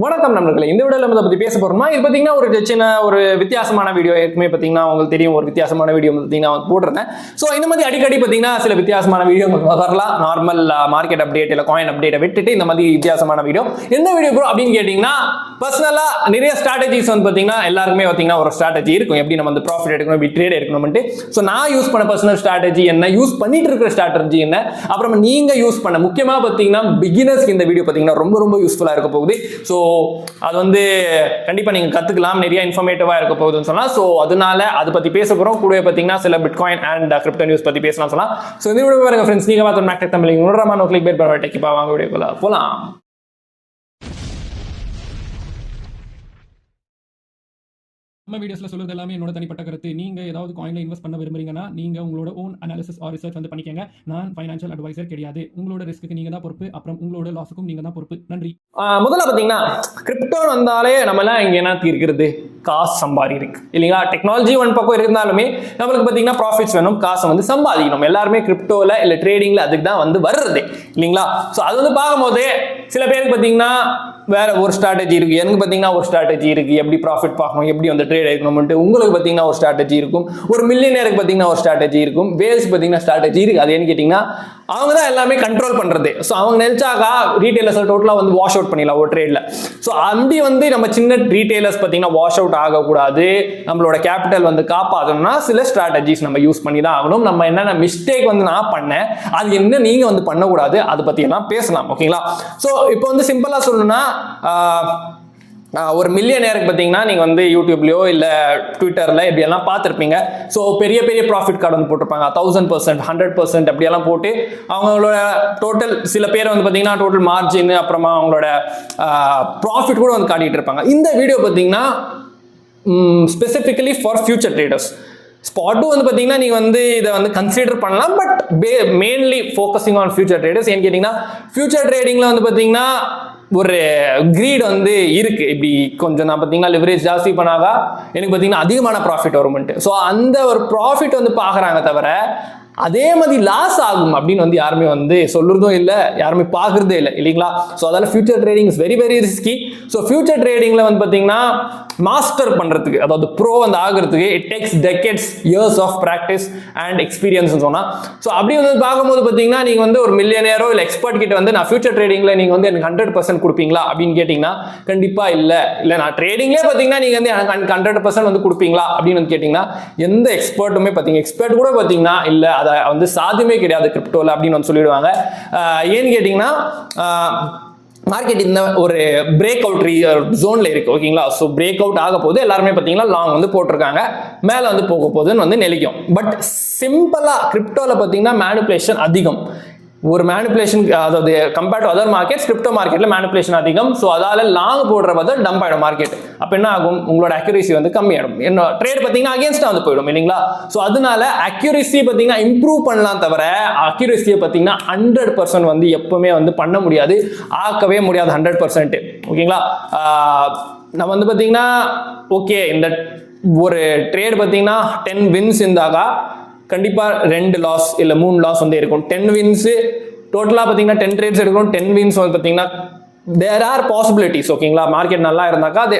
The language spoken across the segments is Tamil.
வணக்கம் நண்பர்களே, இந்த வீடியோல நம்ம பத்தி பேச போறோமா? இது பாத்தீங்கன்னா ஒரு சின்ன ஒரு வித்தியாசமான வீடியோ. ஏற்கனவே பாத்தீங்கன்னா உங்களுக்கு தெரியும், ஒரு வித்தியாசமான வீடியோ பாத்தீங்கன்னா போட்டிருந்தேன். ஸோ இந்த மாதிரி அடிக்கடி பாத்தீங்கன்னா சில வித்தியாசமான வீடியோ வரலாம். நார்மல் மார்க்கெட் அப்டேட் இல்ல காயின் அப்டேட்டை விட்டுட்டு இந்த மாதிரி வித்தியாசமான வீடியோ. என்ன வீடியோ ப்ரோ அப்படின்னு கேட்டீங்கன்னா, பர்சனலா நிறைய ஸ்ட்ராட்டஜிஸ் வந்து பாத்தீங்கன்னா எல்லாருக்குமே பாத்தீங்கன்னா ஒரு ஸ்ட்ராட்டஜி இருக்கும். எப்படி நம்ம வந்து ப்ராஃபிட் எடுக்கணும், எப்படி ட்ரேட் எடுக்கணும்ட்டு. ஸோ நான் யூஸ் பண்ண பர்சனல் ஸ்ட்ராட்டஜி என்ன, யூஸ் பண்ணிட்டு இருக்கிற ஸ்ட்ராட்டஜி என்ன, அப்புறம் நீங்க யூஸ் பண்ண முக்கியமா பாத்தீங்கன்னா பிகினர்ஸ்க்கு இந்த வீடியோ பாத்தீங்கன்னா ரொம்ப ரொம்ப யூஸ்ஃபுல்லா இருக்க போகுது. ஸோ அது வந்து கண்டிப்பா நீங்க கத்துக்கலாம், நிறைய இன்ஃபர்மேட்டிவா இருக்க போகுதுன்னு சொன்னா. சோ அதனால அதை பத்தி பேச போறோம். கூடவே பாத்தீங்கன்னா சில பிட்காயின் அண்ட் கிரிப்டோ நியூஸ் பத்தி பேசலாம் சொல்லலாம். சோ இந்த வீடியோ பாருங்க ஃப்ரெண்ட்ஸ், நீங்க பார்த்த mactechtamil உடனே கிளிக் பேட் பண்ண டெக்கிப்பா வாங்க வீடியோக்குள்ள போலாம். நம்ம வீடியோஸ்ல சொல்றது எல்லாமே என்னோட தனிப்பட்ட கருத்து. நீங்க ஏதாவது காயின்ல இன்வெஸ்ட் பண்ண விரும்புறீங்கன்னா நீங்க உங்களோட ஓன் அனாலிசிஸ் ஆர் ரிசர்ச் வந்து பண்ணிக்கங்க. நான் ஃபைனான்சியல் அட்வைசர் கிடையாது. உங்களோட ரிஸ்க்கு நீங்க தான் பொறுப்பு, அப்புறம் உங்களோட லாஸுக்கும் நீங்க தான் பொறுப்பு. நன்றி. முதல்ல பாத்தீங்கன்னா கிரிப்டோ வந்தாலே நம்ம எல்லாம் இங்க என்ன தீர்க்கிறது, காசு சம்பாதி இருக்கு இல்லைங்களா? டெக்னாலஜி ஒன் பக்கம் இருந்தாலுமே நம்மளுக்கு பாத்தீங்கன்னா ப்ராஃபிட்ஸ் வேணும், காசை வந்து சம்பாதிக்கணும். எல்லாருமே கிரிப்டோல இல்ல ட்ரேடிங்ல அதுக்கு தான் வந்து வர்றது இல்லைங்களா? ஸோ அது வந்து பார்க்கும்போது சில பேருக்கு பாத்தீங்கன்னா வேற ஒரு ஸ்ட்ராட்டஜி இருக்கு, எனக்கு பாத்தீங்கன்னா ஒரு ஸ்ட்ராட்டஜி இருக்கு, எப்படி ப்ராஃபிட் பார்க்கணும், எப்படி வந்து ட்ரேட் எடுக்கணும்ட்டு. உங்களுக்கு பாத்தீங்கன்னா ஒரு ஸ்ட்ராட்டஜி இருக்கும், ஒரு மில்லியனருக்கு பாத்தீங்கன்னா ஒரு ஸ்ட்ராட்டஜி இருக்கும், வேல்ஸ் பாத்தீங்கன்னா ஸ்ட்ராட்டஜி இருக்கு. அது என்ன கேட்டீங்கன்னா அவங்க தான் எல்லாமே கண்ட்ரோல் பண்றது. ஸோ அவங்க நினைச்சாக்கா ரீட்டைலர்ஸ் டோட்டலா வந்து வாஷ் அவுட் பண்ணிடலாம் ஒரு ட்ரேட்ல. ஸோ அப்படி வந்து நம்ம சின்ன ரீட்டைலர்ஸ் பாத்தீங்கன்னா வாஷ் அவுட் ஆகக்கூடாது, நம்மளோட கேபிட்டல் வந்து காப்பாற்றணும்னா சில ஸ்ட்ராட்டஜிஸ் நம்ம யூஸ் பண்ணி தான் ஆகணும். நம்ம என்னென்ன மிஸ்டேக் வந்து நான் பண்ணேன், அது என்ன நீங்க வந்து பண்ணக்கூடாது, அதை பத்தி எல்லாம் பேசலாம் ஓகேங்களா? ஸோ இப்போ வந்து சிம்பிளா சொல்லணும்னா ஒரு மில்லியனருக்கு பார்த்தீங்கன்னா நீங்கள் வந்து யூடியூப்லையோ இல்லை ட்விட்டரில் இப்படியெல்லாம் பார்த்துருப்பீங்க. ஸோ பெரிய பெரிய ப்ராஃபிட் கார்டு வந்து போட்டிருப்பாங்க, 1000%, 100% அப்படியெல்லாம் போட்டு அவங்களோட டோட்டல், சில பேர் வந்து பார்த்தீங்கன்னா டோட்டல் மார்ஜின் அப்புறமா அவங்களோட ப்ராஃபிட் கூட வந்து காட்டிகிட்டு இருப்பாங்க. இந்த வீடியோ பார்த்தீங்கன்னா ஸ்பெசிஃபிக்கலி ஃபார் ஃபியூச்சர் ட்ரேடர்ஸ். ஸ்பாட்டும் வந்து பார்த்தீங்கன்னா நீங்கள் வந்து இதை வந்து கன்சிடர் பண்ணலாம், but mainly focusing on future traders. ஏன்னு கேட்டிங்கன்னா ஃபியூச்சர் ட்ரேடிங்கில் வந்து பார்த்தீங்கன்னா ஒரு கிரீட் வந்து இருக்கு. இப்படி கொஞ்சம் நான் பார்த்தீங்கன்னா லிவரேஜ் ஜாஸ்தி பண்ணாதா எனக்கு பார்த்தீங்கன்னா அதிகமான ப்ராஃபிட் வரும்ட்டு. ஸோ அந்த ஒரு ப்ராஃபிட் வந்து பார்க்குறாங்க தவிர அதே மாதிரி லாஸ் ஆகும் அப்படின்னு வந்து யாருமே வந்து சொல்றதும் இல்லை, யாருமே பார்க்கறதே இல்லை இல்லைங்களா? ஸோ அதனால future trading is very very risky. So future ட்ரேடிங்ல வந்து பார்த்தீங்கன்னா மாஸ்டர் பண்றதுக்கு, அதாவது ப்ரோ வந்து ஆகிறதுக்கு it takes decades, years of practice and experience சொன்னா. ஸோ அப்படி வந்து பார்க்கும்போது பார்த்தீங்கன்னா நீங்க வந்து ஒரு மில்லியனரோ இல்லை எக்ஸ்பர்ட் கிட்ட வந்து நான் ஃபியூச்சர் ட்ரேடிங்ல நீங்க வந்து எனக்கு 100% கொடுப்பீங்களா அப்படின்னு கேட்டீங்கன்னா கண்டிப்பா இல்லை. இல்லை நான் ட்ரேடிங்லேயே பார்த்தீங்கன்னா நீங்க வந்து எனக்கு 100% வந்து கொடுப்பீங்களா அப்படின்னு வந்து கேட்டீங்கன்னா எந்த எக்ஸ்பர்ட்டுமே பார்த்தீங்க, எக்ஸ்பர்ட் கூட பார்த்தீங்கன்னா இல்லை, அதை வந்து சாத்தியமே கிடையாது கிரிப்டோல அப்படின்னு வந்து சொல்லிடுவாங்க. ஏன்னு கேட்டீங்கன்னா மார்க்கெட் இந்த ஒரு பிரேக் அவுட் ஜோன்ல இருக்கு ஓகேங்களா? ஸோ பிரேக் அவுட் ஆக போது எல்லாருமே பார்த்தீங்கன்னா லாங் வந்து போட்டிருக்காங்க, மேலே வந்து போக போகுதுன்னு வந்து நிலைக்கும். பட் சிம்பிளா கிரிப்டோல பார்த்தீங்கன்னா மேனிபுலேஷன் அதிகம். ஒரு மேனிபுலேஷன், அதாவது compared to other markets, crypto மார்க்கெட்ல மேனிபுலேஷன் அதிகம். ஸோ அதால லாங் போடுற பதில் டம்ப் ஆயிடும் மார்க்கெட். அப்போ என்ன ஆகும், உங்களோட அக்யூரேசி வந்து கம்மியாயிடும். என்ன ட்ரேட் பார்த்தீங்கன்னா அகேன்ஸ்டா வந்து போயிடும் இல்லைங்களா? ஸோ அதனால அக்யூரேசி பார்த்தீங்கன்னா இம்ப்ரூவ் பண்ணலாம் தவிர அக்யூரேசியை பார்த்தீங்கன்னா 100% வந்து எப்பவுமே வந்து பண்ண முடியாது, ஆக்கவே முடியாது 100% ஓகேங்களா? நம்ம வந்து பார்த்தீங்கன்னா ஓகே, இந்த ஒரு ட்ரேட் பார்த்தீங்கன்னா 10 வின்ஸ் இருந்தாக்கா கண்டிப்பா 2 லாஸ் இல்ல 3 லாஸ் வந்து இருக்கும். 10 வின்ஸ் டோட்டலா பாத்தீங்கன்னா 10 ட்ரேட்ஸ் எடுக்கணும், 10 வின்ஸ் வந்து பாத்தீங்கன்னா தேர் ஆர் பாசிபிலிட்டிஸ் ஓகேங்களா? மார்க்கெட் நல்லா இருந்தாக்கா அது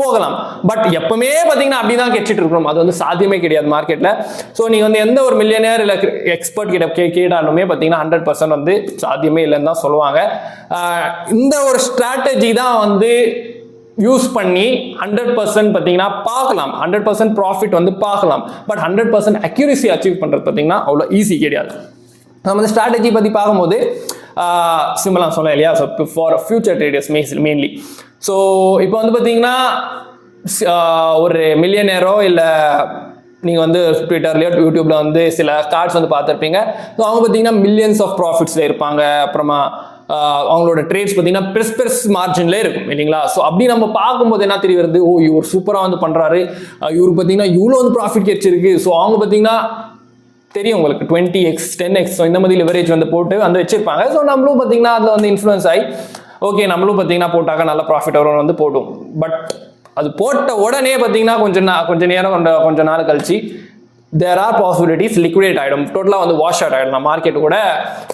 போகலாம். பட் எப்பவுமே பாத்தீங்கன்னா அப்படிதான் கெச்சிட்டு இருக்கணும், அது வந்து சாத்தியமே கிடையாது மார்க்கெட்ல. ஸோ நீங்க வந்து எந்த ஒரு மில்லியனர் இல்ல எக்ஸ்பர்ட் கிட்ட கேட்டாலுமே பாத்தீங்கன்னா 100% வந்து சாத்தியமே இல்லைன்னு தான் சொல்லுவாங்க. இந்த ஒரு ஸ்ட்ராட்டஜி தான் வந்து யூஸ் பண்ணி 100% பார்த்தீங்கன்னா பார்க்கலாம், 100% ப்ராஃபிட் வந்து பார்க்கலாம். பட் 100% அக்யூரேசி அச்சீவ் பண்ணுறது பார்த்தீங்கன்னா அவ்வளோ ஈஸி கிடையாது. நம்ம வந்து ஸ்ட்ராட்டஜி பற்றி பார்க்கும்போது சிம்பிளாக சொன்னேன் இல்லையா? So for future traders mainly. So இப்போ வந்து பார்த்தீங்கன்னா ஒரு மில்லியனரோ இல்லை நீங்கள் வந்து ட்விட்டர்லையோ யூடியூப்ல வந்து சில கார்ட்ஸ் வந்து பார்த்துருப்பீங்க. ஸோ அவங்க பார்த்தீங்கன்னா மில்லியன்ஸ் ஆஃப் ப்ராஃபிட்ஸில் இருப்பாங்க. அப்புறமா அவங்களோட ட்ரேட்ஸ் பார்த்தீங்கன்னா பெருஸ் மார்ஜின்ல இருக்கும் இல்லைங்களா? ஸோ அப்படி நம்ம பார்க்கும்போது என்ன தெரிய வருது, ஓ இவர் சூப்பராக வந்து பண்ணுறாரு, இவருக்கு பார்த்தீங்கன்னா இவ்வளோ வந்து ப்ராஃபிட் கிடைச்சிருக்கு. ஸோ அவங்க பார்த்தீங்கன்னா தெரியும் உங்களுக்கு 20x 10x இந்த மாதிரி லிவரேஜ் வந்து போட்டு வந்து வச்சிருப்பாங்க. ஸோ நம்மளும் பார்த்தீங்கன்னா அதில் வந்து இன்ஃப்ளூயன்ஸ் ஆகி ஓகே நம்மளும் பார்த்தீங்கன்னா போட்டாக்க நல்ல ப்ராஃபிட் வரும் வந்து போட்டும். பட் அது போட்ட உடனே பார்த்தீங்கன்னா கொஞ்ச நேரம் கொஞ்ச நாள் கழிச்சு there are possibilities liquidate ஆகிடும், டோட்டலாக வந்து வாஷ் அவுட் ஆகிடும் மார்க்கெட் கூட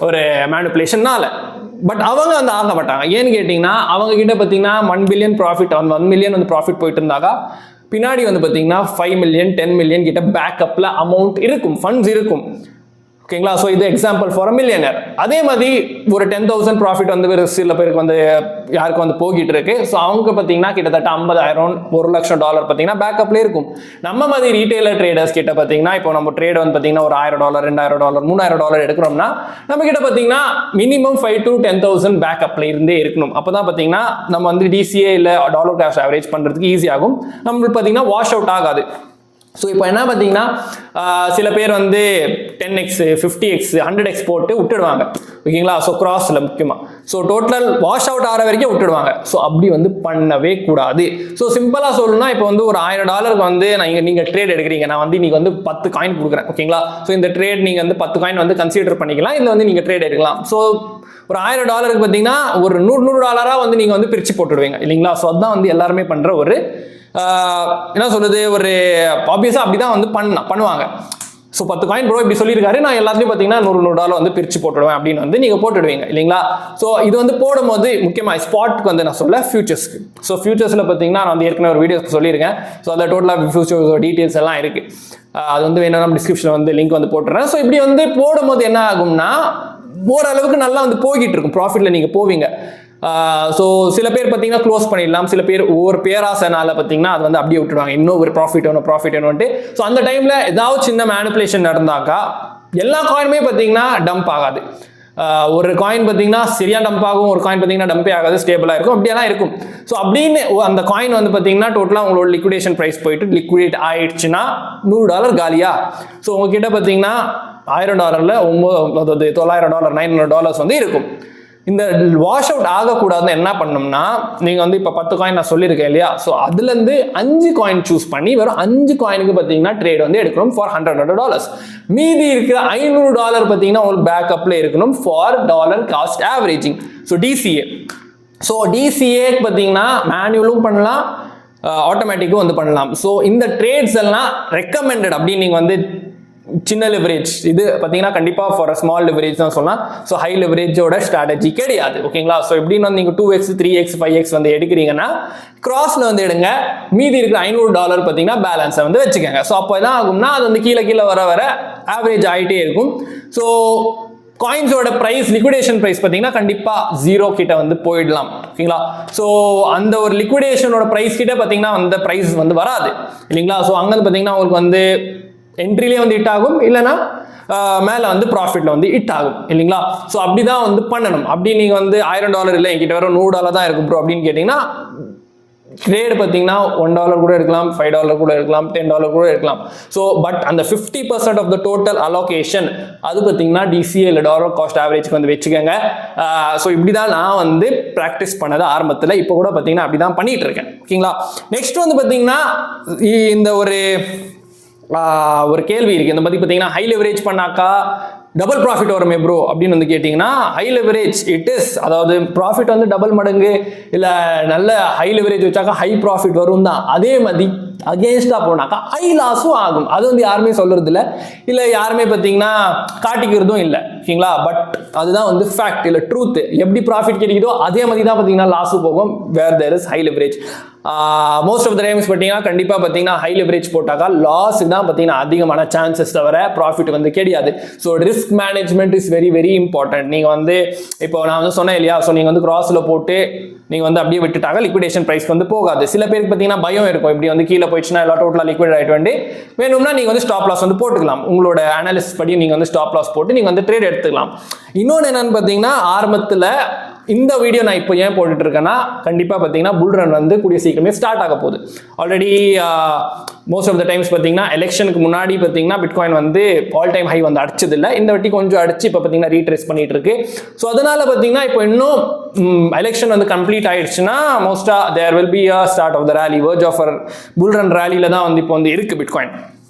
ஒரு மேனிபுலேஷன்னால. பட் அவங்க வந்து ஆக மாட்டாங்க. ஏன்னு கேட்டிங்கன்னா அவங்க கிட்ட பார்த்தீங்கன்னா 1 பில்லியன் ப்ராஃபிட், 1 மில்லியன் வந்து ப்ராஃபிட் போயிட்டு இருந்தாக்கா பின்னாடி வந்து பார்த்தீங்கன்னா 5 மில்லியன் 10 மில்லியன் கிட்ட பேக்கப்பில் அமௌண்ட் இருக்கும், ஃபண்ட்ஸ் இருக்கும். ஓகேங்களா? ஸோ இது எக்ஸாம்பிள் ஃபார் அ மில்லியனர். அதே மாதிரி ஒரு 10,000 ப்ராஃபிட் வந்து சில பேருக்கு வந்து யாருக்கு வந்து போகிட்டு இருக்கு. ஸோ அவங்க பார்த்தீங்கன்னா கிட்டத்தட்ட 50,000 $1,00,000 பார்த்தீங்கன்னா பேக்கப்லேயே இருக்கும். நம்ம மாதிரி ரீட்டைலர் ட்ரேடர்ஸ் கிட்ட பார்த்தீங்கன்னா இப்போ நம்ம ட்ரேட் வந்து பார்த்தீங்கன்னா ஒரு $1,000 $2,000 $3,000 எடுக்கிறோம்னா நம்ம கிட்ட பார்த்தீங்கன்னா மினிமம் 5 to 10,000 பேக்கப்ல இருந்தே இருக்கணும். அப்போ தான் பார்த்தீங்கன்னா நம்ம வந்து டிசிஏ இல்லை டாலர் காஸ்ட் ஆவரேஜ் பண்ணுறதுக்கு ஈஸியாகும். நம்மளுக்கு பார்த்தீங்கன்னா வாஷ் அவுட் ஆகாது. ஸோ இப்போ என்ன பார்த்தீங்கன்னா சில பேர் வந்து 10x 50x 100x போட்டு விட்டுடுவாங்க. ஓகேங்களா? ஸோ கிராஸில் முக்கியமாக ஸோ டோட்டல் வாஷ் அவுட் ஆகிற வரைக்கும் விட்டுடுவாங்க. ஸோ அப்படி வந்து பண்ணவே கூடாது. ஸோ சிம்பிளாக சொல்லணும்னா இப்போ வந்து ஒரு $1,000 வந்து நீங்கள் ட்ரேட் எடுக்கிறீங்க, நான் வந்து இன்னைக்கு வந்து 10 காயின் கொடுக்குறேன். ஓகேங்களா? ஸோ இந்த ட்ரேட் நீங்கள் வந்து 10 காயின் வந்து கன்சிடர் பண்ணிக்கலாம், இதில் வந்து நீங்கள் ட்ரேட் எடுக்கலாம். ஸோ ஒரு $1,000 பார்த்தீங்கன்னா ஒரு $100 வந்து நீங்கள் வந்து பிரித்து போட்டுடுவீங்க இல்லைங்களா? ஸோ அதுதான் வந்து எல்லாருமே பண்ணுற ஒரு என்ன சொல்றது, ஒரு ஆப்வியஸா அப்படிதான் வந்து பண்ணுவாங்க. ஸோ 10 காயின் ப்ரோ இப்படி சொல்லியிருக்காரு, நான் எல்லாத்தையும் பார்த்தீங்கன்னா $100 வந்து பிரித்து போட்டுடுவேன் அப்படின்னு வந்து நீங்கள் போட்டுடுவீங்க இல்லைங்களா? ஸோ இது வந்து போடும்போது முக்கியமாக ஸ்பாட்க்கு வந்து நான் சொல்ல ஃபியூச்சர்ஸ்க்கு. ஸோ ஃபியூச்சர்ஸில் பார்த்தீங்கன்னா நான் வந்து ஏற்கனவே ஒரு வீடியோஸ் சொல்லியிருக்கேன். ஸோ அதில் டோட்டலாக ஃபியூச்சர்ஸ் டீட்டெயில்ஸ் எல்லாம் இருக்குது. அது வந்து வேணும் டிஸ்கிரிப்ஷனில் வந்து லிங்க் வந்து போட்டுறேன். ஸோ இப்படி வந்து போடும்போது என்ன ஆகும்னா ஓரளவுக்கு நல்லா வந்து போய்கிட்டு இருக்கும், ப்ராஃபிட்டில் நீங்கள் போவீங்க. ஸோ சில பேர் பார்த்தீங்கன்னா க்ளோஸ் பண்ணிடலாம், சில பேர் ஒவ்வொரு பேராசனால பார்த்தீங்கன்னா அது வந்து அப்படியே விட்டுடுவாங்க, இன்னும் ஒரு ப்ராஃபிட் வேணும்ட்டு. ஸோ அந்த டைமில் ஏதாவது சின்ன மேனிப்புலேஷன் நடந்தாக்கா எல்லா காயினுமே பார்த்தீங்கன்னா டம்ப் ஆகாது. ஒரு காயின் பார்த்தீங்கன்னா சரியாக டம்ப் ஆகும், ஒரு காயின் பார்த்தீங்கன்னா டம்பே ஆகாது, ஸ்டேபிளாக இருக்கும், அப்படியெல்லாம் இருக்கும். ஸோ அப்படின்னு அந்த காயின் வந்து பார்த்தீங்கன்னா டோட்டலாக உங்களோட லிக்விடேஷன் ப்ரைஸ் போயிட்டு லிக்விடேட் ஆயிடுச்சுன்னா $100 காலியா. ஸோ உங்ககிட்ட பார்த்தீங்கன்னா $1,000 $900 $900 வந்து இருக்கும். இந்த வாஷ் அவுட் ஆகக்கூடாதுன்னு என்ன பண்ணணும்னா நீங்கள் வந்து இப்போ 10 காயின் நான் சொல்லியிருக்கேன் இல்லையா? ஸோ அதுலேருந்து 5 காயின் சூஸ் பண்ணி வெறும் 5 காயினுக்கு பார்த்தீங்கன்னா ட்ரேட் வந்து எடுக்கணும் ஃபார் $100. மீதி இருக்கிற $500 பார்த்தீங்கன்னா உங்களுக்கு பேக்கப்பில் இருக்கணும் for dollar cost averaging. So TCA. So TCA பார்த்தீங்கன்னா மேனுவலும் பண்ணலாம், ஆட்டோமேட்டிக்கும் வந்து பண்ணலாம். ஸோ இந்த ட்ரேட்ஸ் எல்லாம் ரெக்கமெண்டட் அப்படின்னு நீங்கள் வந்து சின்ன லிவரேஜ் இது பார்த்தீங்கன்னா கண்டிப்பாக ஃபார் ஸ்மால் லிவரேஜ் தான் சொல்லலாம். ஸோ ஹை லிவரேஜோட ஸ்ட்ராட்டஜி கிடையாது. ஓகேங்களா? ஸோ எப்படின்னு வந்து நீங்கள் 2x 3x 5x வந்து எடுக்கிறீங்கன்னா கிராஸில் வந்து எடுங்க, மீதி இருக்கிற $500 பார்த்தீங்கன்னா பேலன்ஸை வந்து வச்சுக்கோங்க. ஸோ அப்போ என்ன ஆகும்னா அது வந்து கீழே வர ஆவரேஜ் ஆகிட்டே இருக்கும். ஸோ காயின்ஸோட ப்ரைஸ் லிக்விடேஷன் ப்ரைஸ் பார்த்தீங்கன்னா கண்டிப்பாக 0 கிட்ட வந்து போயிடலாம். ஓகேங்களா? ஸோ அந்த ஒரு லிக்விடேஷனோட ப்ரைஸ் கிட்ட பார்த்தீங்கன்னா அந்த ப்ரைஸ் வந்து வராது இல்லைங்களா? ஸோ அங்கே பார்த்தீங்கன்னா உங்களுக்கு வந்து என்ட்ரிலேயே வந்து ஹிட் ஆகும், இல்லைன்னா மேலே வந்து ப்ராஃபிட்ல வந்து ஹிட் ஆகும் இல்லைங்களா? ஸோ அப்படிதான் வந்து பண்ணணும். அப்படி நீங்கள் வந்து $1,000 இல்லை என்கிட்ட வர $100 தான் இருக்கும் ப்ரோ அப்படின்னு கேட்டிங்கன்னா ட்ரேட் பார்த்தீங்கன்னா $1 கூட இருக்கலாம், $5 கூட இருக்கலாம், $10 கூட இருக்கலாம். ஸோ பட் அந்த 50% ஆஃப் த டோட்டல் அலோகேஷன் அது பார்த்தீங்கன்னா டிசிஏ இல்லை டாலர் காஸ்ட் ஆவரேஜ்க்கு வந்து வச்சுக்கோங்க. ஸோ இப்படி தான் நான் வந்து ப்ராக்டிஸ் பண்ணது ஆரம்பத்தில், இப்போ கூட பார்த்தீங்கன்னா அப்படி தான் பண்ணிட்டு இருக்கேன். ஓகேங்களா? நெக்ஸ்ட் வந்து பார்த்தீங்கன்னா இந்த ஒரு கேள்வி இருக்கு. இந்த மாதிரி பார்த்தீங்கன்னா ஹை லெவரேஜ் பண்ணாக்கா டபுள் ப்ராஃபிட் வருமே ப்ரோ அப்படின்னு வந்து கேட்டிங்கன்னா ஹை லெவரேஜ் இட் இஸ், அதாவது ப்ராஃபிட் வந்து டபுள் மடங்கு இல்லை நல்ல ஹை லெவரேஜ் வச்சாக்கா ஹை ப்ராஃபிட் வரும் தான். அதே மாதிரி அகேன்ஸ்டாக போனாக்கா ஹை லாஸும் ஆகும். அது வந்து யாருமே சொல்றது இல்லை யாருமே பார்த்தீங்கன்னா காட்டிக்கிறதும் இல்லை. ஓகேங்களா? பட் அதுதான் வந்து ஃபேக்ட் இல்லை ட்ரூத். எப்படி ப்ராஃபிட் கிடைக்குதோ அதே மாதிரி தான் பார்த்தீங்கன்னா லாஸு போகும் where there is high leverage. Most of the times பார்த்தீங்கன்னா கண்டிப்பாக பார்த்தீங்கன்னா ஹை லெவரேஜ் போட்டாக்கா லாஸுக்கு தான் பார்த்தீங்கன்னா அதிகமான சான்சஸ் தவிர ப்ராஃபிட் வந்து கிடையாது. So risk management is very very important. நீங்கள் வந்து இப்போ நான் வந்து சொன்னேன் இல்லையா? ஸோ நீங்கள் வந்து கிராஸில் போட்டு நீங்கள் வந்து அப்படியே விட்டுட்டாங்க லிக்விடேஷன் ப்ரைஸ் வந்து போகாது. சில பேருக்கு பார்த்தீங்கன்னா பயம் இருக்கும், இப்படி வந்து கீழே போயிடுச்சுன்னா எல்லாம் டோட்டலாக லிக்விட் ஆகிட்டு வந்து வேணும்னா நீங்கள் வந்து ஸ்டாப் லாஸ் வந்து போட்டுக்கலாம். உங்களோட அனாலிசிஸ் படி நீங்கள் வந்து ஸ்டாப் லாஸ் போட்டு நீங்கள் வந்து ட்ரேட் எடுத்துக்கலாம். இன்னொன்று என்னன்னு பார்த்தீங்கன்னா ஆரம்பத்தில் இந்த வீடியோ நான் இப்போ ஏன் போட்டுட்டு இருக்கேன்னா கண்டிப்பாக பார்த்தீங்கன்னா புல் ரன் வந்து கூடிய சீக்கிரமே ஸ்டார்ட் ஆக போகுது. Already most of the times பார்த்தீங்கன்னா எலெக்ஷனுக்கு முன்னாடி பார்த்தீங்கன்னா பிட்காயின் வந்து ஆல் டைம் ஹை வந்து அடிச்சது இல்லை, இந்த வாட்டி கொஞ்சம் அடிச்சு இப்போ பார்த்தீங்கன்னா ரீட்ரேஸ் பண்ணிட்டு இருக்கு. ஸோ அதனால பார்த்தீங்கன்னா இப்போ இன்னும் எலெக்ஷன் வந்து கம்ப்ளீட் ஆயிடுச்சுன்னா மோஸ்ட்டாக there will be a start of the rally, verge of bull run ரேலியில தான் வந்து இப்போ வந்து இருக்கு பிட்காயின்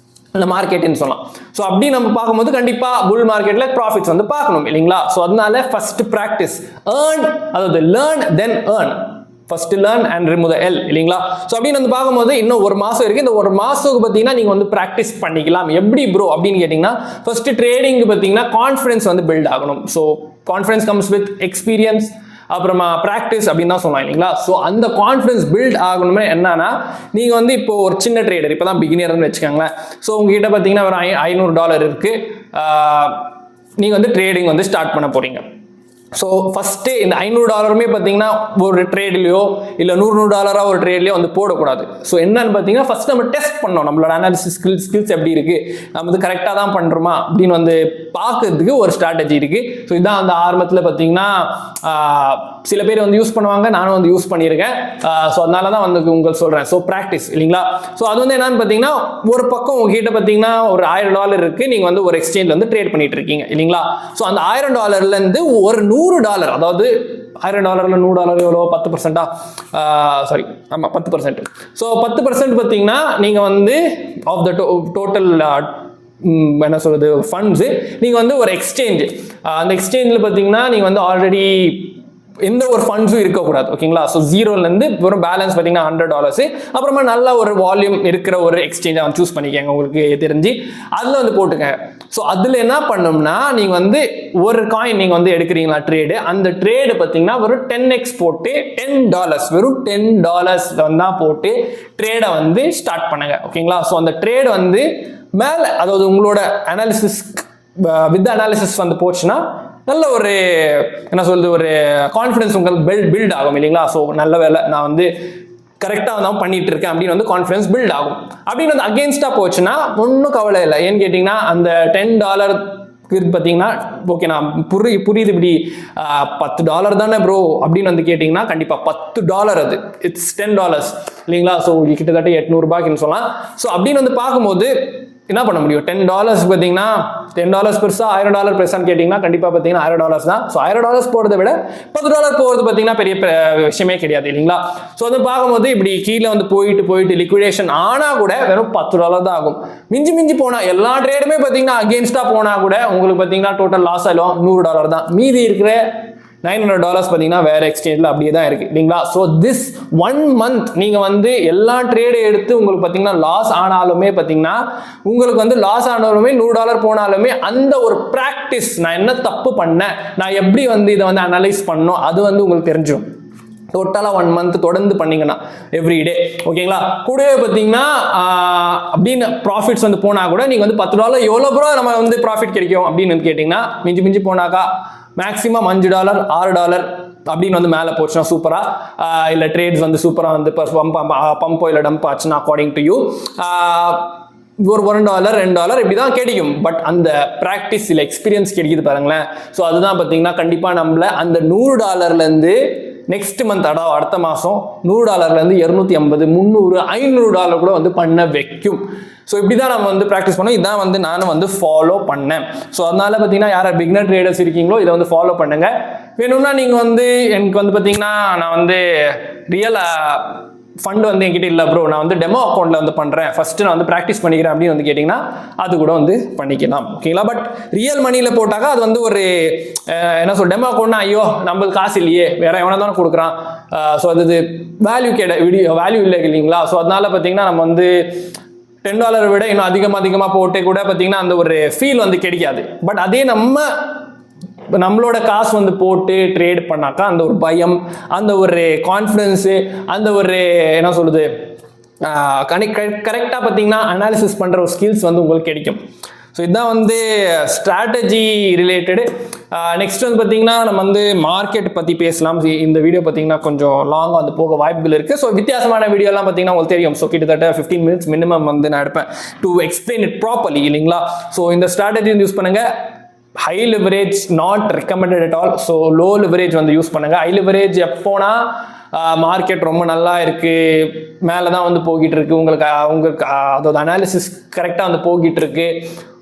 இந்த மார்க்கெட்னு சொல்லலாம். ஸோ அப்படி நம்ம பார்க்கும்போது கண்டிப்பாக புல் மார்க்கெட்ல ப்ராஃபிட்ஸ் வந்து பார்க்கணும் இல்லைங்களா? ஸோ அதனால ஃபர்ஸ்ட் ப்ராக்டிஸ் ஏர்ன், அதாவது learn then earn. First learn and remove the L இல்லைங்களா. ஸோ அப்படின்னு வந்து பார்க்கும்போது இன்னும் ஒரு மாதம் இருக்குது. இந்த ஒரு மாதத்துக்கு பார்த்தீங்கன்னா நீங்கள் வந்து ப்ராக்டிஸ் பண்ணிக்கலாம். எப்படி ப்ரோ அப்படின்னு கேட்டிங்கன்னா, ஃபர்ஸ்ட் ட்ரேடிங்கு பார்த்தீங்கன்னா கான்ஃபிடன்ஸ் வந்து பில்ட் ஆகணும். So confidence comes with experience, அப்புறமா ப்ராக்டிஸ் அப்படின்னு தான் சொல்லலாம் இல்லைங்களா. ஸோ அந்த கான்ஃபிடன்ஸ் பில்ட் ஆகணுமே என்னன்னா, நீங்கள் வந்து இப்போ ஒரு சின்ன ட்ரேடர், இப்போ தான் பிகினர்னு வச்சுக்கோங்களேன். ஸோ உங்ககிட்ட பார்த்தீங்கன்னா ஒரு $500 இருக்குது, நீங்கள் வந்து ட்ரேடிங் வந்து ஸ்டார்ட் பண்ண போகிறீங்க. ஸோ ஃபஸ்ட்டு இந்த $500 பார்த்தீங்கன்னா ஒரு ட்ரேட்லையோ இல்லை $100 ஒரு ட்ரேட்லையோ வந்து போடக்கூடாது. ஸோ என்னன்னு பார்த்தீங்கன்னா, ஃபஸ்ட் நம்ம டெஸ்ட் பண்ணோம் நம்மளோட அனாலிசிஸ் ஸ்கில்ஸ் எப்படி இருக்குது, நம்ம வந்து கரெக்டாக தான் பண்ணுறோமா அப்படின்னு வந்து பார்க்கறதுக்கு ஒரு ஸ்ட்ராட்டஜி இருக்குது. ஸோ இதான் அந்த ஆரம்பத்தில் பார்த்தீங்கன்னா சில பேர் வந்து யூஸ் பண்ணுவாங்க, நானும் வந்து யூஸ் பண்ணியிருக்கேன். ஸோ அதனால தான் வந்து உங்களுக்கு சொல்கிறேன். ஸோ ப்ராக்டிஸ் இல்லைங்களா. ஸோ அது வந்து என்னன்னு பார்த்தீங்கன்னா, ஒரு பக்கம் உங்ககிட்ட பார்த்தீங்கன்னா ஒரு $1000 இருக்குது, நீங்கள் வந்து ஒரு எக்ஸ்சேஞ்சில் வந்து ட்ரேட் பண்ணிட்டு இருக்கீங்க இல்லைங்களா. ஸோ அந்த $1000 ஒரு $100, அதாவது $1000 $100 எவ்வளோ 10%, சாரி ஆமாம் 10%. ஸோ 10% பார்த்தீங்கன்னா நீங்கள் வந்து ஆஃப் த டோட்டல் என்ன சொல்றது ஃபண்ட்ஸு நீங்கள் வந்து ஒரு எக்ஸ்சேஞ்சு, அந்த எக்ஸ்சேஞ்சில் பார்த்தீங்கன்னா நீங்கள் வந்து ஆல்ரெடி எந்த ஒரு ஃபண்ட்ஸும் இருக்கக்கூடாது ஓகேங்களா. ஸோ ஜீரோலேருந்து வெறும் பேலன்ஸ் பார்த்தீங்கன்னா $100, அப்புறமா நல்ல ஒரு வால்யூம் இருக்கிற ஒரு எக்ஸ்சேஞ்சை வந்து சூஸ் பண்ணிக்கங்க உங்களுக்கு தெரிஞ்சு, அதில் வந்து போட்டுங்க. ஸோ அதில் என்ன பண்ணோம்னா, நீங்கள் வந்து ஒரு காயின் நீங்கள் வந்து எடுக்கிறீங்களா ட்ரேடு, அந்த ட்ரேடு பார்த்தீங்கன்னா வெறும் 10x போட்டு $10, வெறும் $10 தான் போட்டு ட்ரேடை வந்து ஸ்டார்ட் பண்ணுங்க ஓகேங்களா. ஸோ அந்த ட்ரேடு வந்து மேலே, அதாவது உங்களோட அனாலிசிஸ் வித் அனாலிசிஸ் வந்து போச்சுன்னா நல்ல ஒரு என்ன சொல்றது ஒரு கான்ஃபிடன்ஸ் உங்களுக்கு பில்ட் ஆகும் இல்லைங்களா. ஸோ நல்ல வேலை நான் வந்து கரெக்டாக தான் பண்ணிட்டு இருக்கேன் அப்படின்னு வந்து கான்ஃபிடன்ஸ் பில்ட் ஆகும். அப்படின்னு வந்து அகெயின்ஸ்டாக போச்சுன்னா ஒன்றும் கவலை இல்லை. ஏன்னு கேட்டிங்கன்னா, அந்த $10 பார்த்தீங்கன்னா ஓகே நான் புரியுது இப்படி $10 தானே ப்ரோ அப்படின்னு வந்து கேட்டிங்கன்னா, கண்டிப்பாக $10 அது இட்ஸ் $10 இல்லைங்களா. ஸோ கிட்டத்தட்ட $800 சொல்லலாம். ஸோ அப்படின்னு வந்து பார்க்கும்போது என்ன பண்ண முடியும், $10 பார்த்தீங்கன்னா $10 பெருசா $1000 பெருசான்னு கேட்டிங்கன்னா கண்டிப்பாக பார்த்தீங்கன்னா $1000 தான். ஸோ $1000 போகிறத விட $10 போகிறது பார்த்தீங்கன்னா பெரிய விஷயமே கிடையாது இல்லைங்களா. ஸோ வந்து பார்க்கும்போது இப்படி கீழே வந்து போயிட்டு லிக்விடேஷன் ஆனால் கூட வெறும் $10 தான் ஆகும். மிஞ்சி போனால் எல்லா ட்ரேடுமே பார்த்தீங்கன்னா அகேன்ஸ்டாக போனால் கூட உங்களுக்கு பார்த்தீங்கன்னா டோட்டல் லாஸ் ஆகிடும் $100 தான். மீதி இருக்கிற $900 பார்த்தீங்கன்னா வேற எக்ஸ்சேஞ்சில் அப்படியே தான் இருக்கு இல்லைங்களா. ஸோ திஸ் 1 month நீங்கள் வந்து எல்லா ட்ரேடு எடுத்து உங்களுக்கு பார்த்தீங்கன்னா லாஸ் ஆனாலுமே பார்த்தீங்கன்னா உங்களுக்கு வந்து லாஸ் ஆனாலுமே $100 போனாலுமே அந்த ஒரு ப்ராக்டிஸ், நான் என்ன தப்பு பண்ணேன், நான் எப்படி வந்து இதை வந்து அனலைஸ் பண்ணணும், அது வந்து உங்களுக்கு தெரிஞ்சிடும். டோட்டலாக 1 month தொடர்ந்து பண்ணீங்கன்னா எவ்ரிடே ஓகேங்களா. கூடவே பார்த்தீங்கன்னா அப்படின்னு ப்ராஃபிட்ஸ் வந்து போனால் கூட நீங்கள் வந்து $10 எவ்வளோ ப்ரோ நம்ம வந்து ப்ராஃபிட் கிடைக்கும் அப்படின்னு வந்து கேட்டிங்கன்னா, மிஞ்சி போனாக்கா மேக்ஸிமம் $5 $6 அப்படின்னு வந்து மேலே போச்சுன்னா சூப்பராக, இல்லை ட்ரேட்ஸ் வந்து சூப்பராக வந்து பம்போ இல்லை டம்ப் ஆச்சுன்னா அக்கார்டிங் டு யூ ஒரு $1 $2 இப்படி தான் கிடைக்கும். பட் அந்த ப்ராக்டிஸ் இல்லை எக்ஸ்பீரியன்ஸ் கிடைக்குது பாருங்களேன். ஸோ அதுதான் பார்த்தீங்கன்னா கண்டிப்பாக நம்மள அந்த $100 நெக்ஸ்ட் மந்த் அதாவது அடுத்த மாதம் $100 250 300 $500 கூட வந்து பண்ண வைக்கும். ஸோ இப்படி தான் நம்ம வந்து ப்ராக்டிஸ் பண்ணோம். இதான் வந்து நானும் வந்து ஃபாலோ பண்ணேன். ஸோ அதனால பார்த்தீங்கன்னா யாரை பிகினர் ட்ரேடர்ஸ் இருக்கீங்களோ இதை வந்து ஃபாலோ பண்ணுங்க. வேணும்னா நீங்கள் வந்து எனக்கு வந்து பார்த்தீங்கன்னா நான் வந்து ரியல் ஃபண்ட் வந்து என்கிட்ட இல்லை ப்ரோ, நான் வந்து டெமோ அக்கௌண்ட்டில் வந்து பண்ணுறேன், ஃபஸ்ட்டு நான் வந்து ப்ராக்டிஸ் பண்ணிக்கிறேன் அப்படின்னு வந்து கேட்டிங்கன்னா அது கூட வந்து பண்ணிக்கலாம் ஓகேங்களா. பட் ரியல் மணியில் போட்டாக்கா அது வந்து ஒரு என்ன சொல் டெமோ அக்கௌண்ட்னா ஐயோ நம்மளுக்கு காசு இல்லையே வேற எவனை தானே கொடுக்குறான், ஸோ அது வேல்யூ வேல்யூ இல்லை இல்லைங்களா. ஸோ அதனால பார்த்தீங்கன்னா நம்ம வந்து $10 விட இன்னும் அதிகமாக போட்டு கூட பார்த்தீங்கன்னா அந்த ஒரு ஃபீல் வந்து கிடைக்காது. பட் அதே நம்மளோட காசு வந்து போட்டு ட்ரேட் பண்ணாக்கா அந்த ஒரு பயம், அந்த ஒரு கான்ஃபிடன்ஸு, அந்த ஒரு என்ன சொல்லுது கரெக்டாக பார்த்தீங்கன்னா அனாலிசிஸ் பண்ணுற ஒரு ஸ்கில்ஸ் வந்து உங்களுக்கு கிடைக்கும். ஸோ இதுதான் வந்து ஸ்ட்ராட்டஜி ரிலேட்டடு. நெக்ஸ்ட் வந்து பார்த்தீங்கன்னா நம்ம வந்து மார்க்கெட் பற்றி பேசலாம். இந்த வீடியோ பார்த்தீங்கன்னா கொஞ்சம் லாங்காக வந்து போக வாய்ப்புகள் இருக்குது. ஸோ வித்தியாசமான வீடியோலாம் பார்த்தீங்கன்னா உங்களுக்கு தெரியும். ஸோ கிட்டத்தட்ட 15 minutes மினிமம் வந்து நான் எடுப்பேன் டு எக்ஸ்பிளைன் இட் ப்ராப்பர்லி இல்லைங்களா. ஸோ இந்த ஸ்ட்ராட்டஜி யூஸ் பண்ணுங்கள். High leverage not recommended at all. So low leverage வந்து யூஸ் பண்ணுங்க. ஹை லிவரேஜ் எப்போனா மார்க்கெட் ரொம்ப நல்லா இருக்கு, மேலே தான் வந்து போய்கிட்டு இருக்கு, உங்களுக்கு அதோட அனாலிசிஸ் கரெக்டாக வந்து போய்கிட்டு இருக்கு,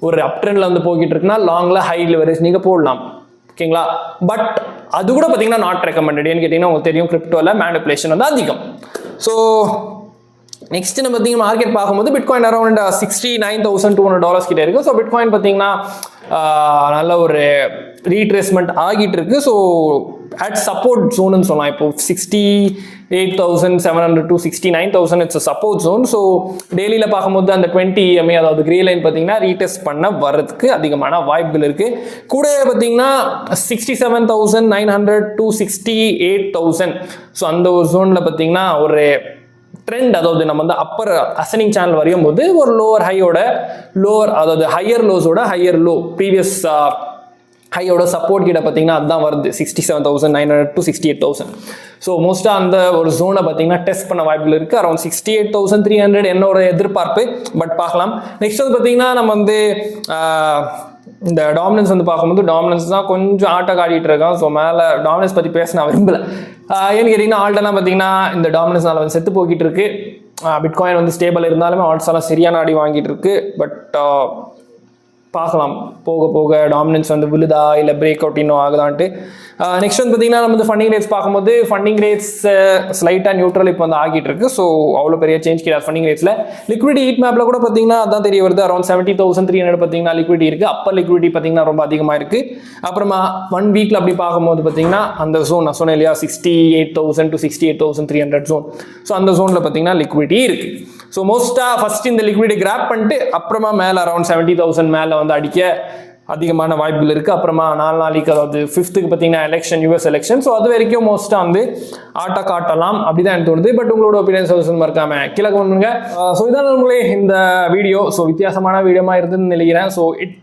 ஒரு அப் ட்ரெண்ட்ல வந்து போய்கிட்டு இருக்குன்னா லாங்ல ஹை லிவரேஜ் நீங்கள் போடலாம் ஓகேங்களா. பட் அது கூட பார்த்தீங்கன்னா நாட் ரெக்கமெண்டட். ஏன்னு கேட்டிங்கன்னா உங்களுக்கு தெரியும் கிரிப்டோவில் மேனிபுலேஷன் வந்து அதிகம். ஸோ நெக்ஸ்ட் நம்ம பார்த்தீங்கன்னா மார்க்கெட் பார்க்கும்போது பிட்காயின் அரௌண்ட் $69,200 கிட்ட இருக்கு. ஸோ பிட்காயின் பார்த்தீங்கன்னா நல்ல ஒரு ரீட்ரேஸ்மெண்ட் ஆகிட்டு இருக்கு. ஸோ at support zone சொல்லலாம். இப்போ 68,700 to 69,000 it's support zone. So டெய்லியில் பார்க்கும்போது அந்த 20 EMA அதாவது கிரே லைன் பார்த்தீங்கன்னா ரீடெஸ்ட் பண்ண வர்றதுக்கு அதிகமான வாய்ப்புகள் இருக்குது. கூட பார்த்தீங்கன்னா 67,900 to 68,000. ஸோ அந்த ஒரு ஜோனில் பார்த்தீங்கன்னா ஒரு ட்ரெண்ட், அதாவது நம்ம வந்து அப்பர் அசனிங் சேனல் வரையும் போது ஒரு லோவர் ஹையோட லோவர், அதாவது ஹையர் லோஸோட ஹையர் லோ ப்ரீவியஸ் ஹையோட சப்போர்ட் கிட்ட பார்த்தீங்கன்னா அதுதான் வருது 67,900 to 68,000. ஸோ மோஸ்ட்டாக அந்த ஒரு ஜோனை பார்த்தீங்கன்னா டெஸ்ட் பண்ண வாய்ப்புகள் இருக்குது. அரௌண்ட் 68,300 என்னோட எதிர்பார்ப்பு. பட் பார்க்கலாம். நெக்ஸ்ட் வந்து பார்த்தீங்கன்னா நம்ம வந்து இந்த டாமினன்ஸ் வந்து பார்க்கும்போது டாமினன்ஸ் தான் கொஞ்சம் ஆட்ட காட்டிகிட்டு இருக்கான். ஸோ மேலே டாமினன்ஸ் பற்றி பேச நான் விரும்பலை. ஏன்னு கேட்டிங்கன்னா ஆல்ட்டெல்லாம் பார்த்தீங்கன்னா இந்த டாமினன்ஸ்னால வந்து செத்து போய்கிட்டு இருக்கு. பிட்காயின் வந்து ஸ்டேபிள் இருந்தாலுமே ஆல்ட்ஸ் எல்லாம் சரியான அடி வாங்கிட்டு இருக்கு. பட் பார்க்கலாம் போக போக டாமினன்ஸ் வந்து விழுதா இல்லை பிரேக் அவுட் இன்னும் ஆகுதான்ட்டு. நெக்ஸ்ட் வந்து பார்த்தீங்கன்னா நம்ம வந்து ஃபண்டிங் ரேட்ஸ் பார்க்கும்போது ஃபண்டிங் ரேட்ஸ் ஸ்லைட்டாக நியூட்ரல் இப்போ வந்து ஆகிட்டு இருக்கு. ஸோ அவ்வளோ பெரிய சேஞ்ச் கிடையாது ஃபண்டிங் ரேட்ஸில். லிக்விடி ஹீட் மேப்பில் கூட பார்த்தீங்கன்னா அதான் தெரிய வருது. அரௌண்ட் 70,300 பார்த்தீங்கன்னா லிக்விடி இருக்குது. அப்பர் லிக்விடி பார்த்தீங்கன்னா ரொம்ப அதிகமாக இருக்குது. அப்புறமா 1 வீக்கில் அப்படி பார்க்கும்போது பார்த்தீங்கன்னா அந்த ஜோன் நான் சொன்னேன் இல்லையா 68,000 to 68,300 ஜோன். ஸோ அந்த ஜோனில் பார்த்தீங்கன்னா லிக்விடி இருக்குது. ஸோ மோஸ்ட்டாக ஃபஸ்ட் இந்த லிக்விடி கிராப் பண்ணிட்டு அப்புறமா மேலே அரௌண்ட் 70,000 மேலே வந்து அடிக்க அதிகமான வாய்ப்புகள் இருக்குது. அப்புறமா 4 நாளைக்கு அதாவது 5th பார்த்தீங்கன்னா எலெக்ஷன், US எலெக்ஷன். ஸோ அது வரைக்கும் மோஸ்ட்டாக வந்து ஆட்ட காட்டலாம் அப்படிதான் எனக்கு தோணுது. பட் உங்களோட ஒப்பீனியன் சொல்யூஷன் மறக்காம கீழே பண்ணுங்க. ஸோ இதான் உங்களே இந்த வீடியோ. ஸோ வித்தியாசமான வீடியோமா இருந்துன்னு நினைக்கிறேன். So it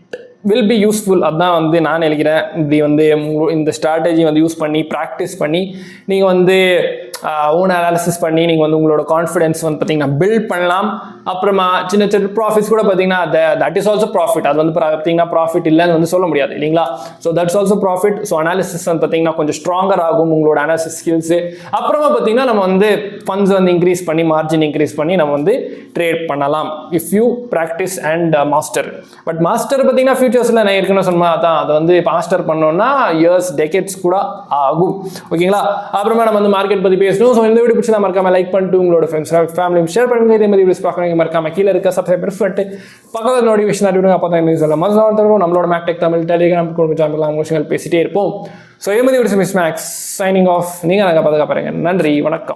will be useful, அதுதான் வந்து நான் நினைக்கிறேன். இப்படி வந்து இந்த ஸ்ட்ராட்டஜி வந்து யூஸ் பண்ணி ப்ராக்டிஸ் பண்ணி நீங்கள் வந்து ஓன் அனாலிசிஸ் பண்ணி நீங்கள் வந்து உங்களோட கான்ஃபிடன்ஸ் வந்து பார்த்தீங்கன்னா பில்ட் பண்ணலாம். அப்புறமா சின்ன சின்ன ப்ராஃபிட்ஸ் கூட பார்த்தீங்கன்னா தட் இஸ் ஆல்சோ ப்ராஃபிட். அது வந்து பார்த்தீங்கன்னா ப்ராஃபிட் இல்லைன்னு வந்து சொல்ல முடியாது இல்லைங்களா. So that's also profit. So analysis வந்து பார்த்தீங்கன்னா கொஞ்சம் ஸ்ட்ராங்கர் ஆகும் உங்களோட அனாலிசிஸ் ஸ்கில்ஸு. அப்புறமா பார்த்தீங்கன்னா நம்ம வந்து ஃபண்ட்ஸ் வந்து இன்க்ரீஸ் பண்ணி மார்ஜின் இன்க்ரீஸ் பண்ணி நம்ம வந்து ட்ரேட் பண்ணலாம் if you practice and master. But master பார்த்தீங்கன்னா ஃபியூச்சர்ஸில் நான் ஏற்கனவே சொன்ன தான் அது வந்து மாஸ்டர் பண்ணோம்னா இயர்ஸ் டெக்கேட்ஸ் கூட ஆகும். ஓகேங்களா. அப்புறமா நம்ம வந்து மார்க்கெட் பற்றி பேசணும். ஸோ இந்த வீடியோ பிடிச்சா மறக்காம லைக் பண்ணிட்டு உங்களோட ஃப்ரெண்ட்ஸ் ஃபேமிலி ஷேர் பண்ணுங்க. இதே மாதிரி வீடியோஸ் பார்க்கணும் மறக்காம கீழே இருக்க சப்ஸ்கிரைப் பண்ணிட்டு பக்கத்தில் நோட்டிஃபிகேஷன் அறிவிடுங்க. அப்போ தான் நியூஸ் எல்லாம் மறந்து நம்மளோட மேக்டெக்டாமில் டெலிகிராம் குடும்பம் பேசிட்டே இருப்போம். ஸோ இதே மாதிரி videos Miss Max signing off. நீங்கள் நாங்கள் பாதுகாப்பாருங்க. நன்றி, வணக்கம்.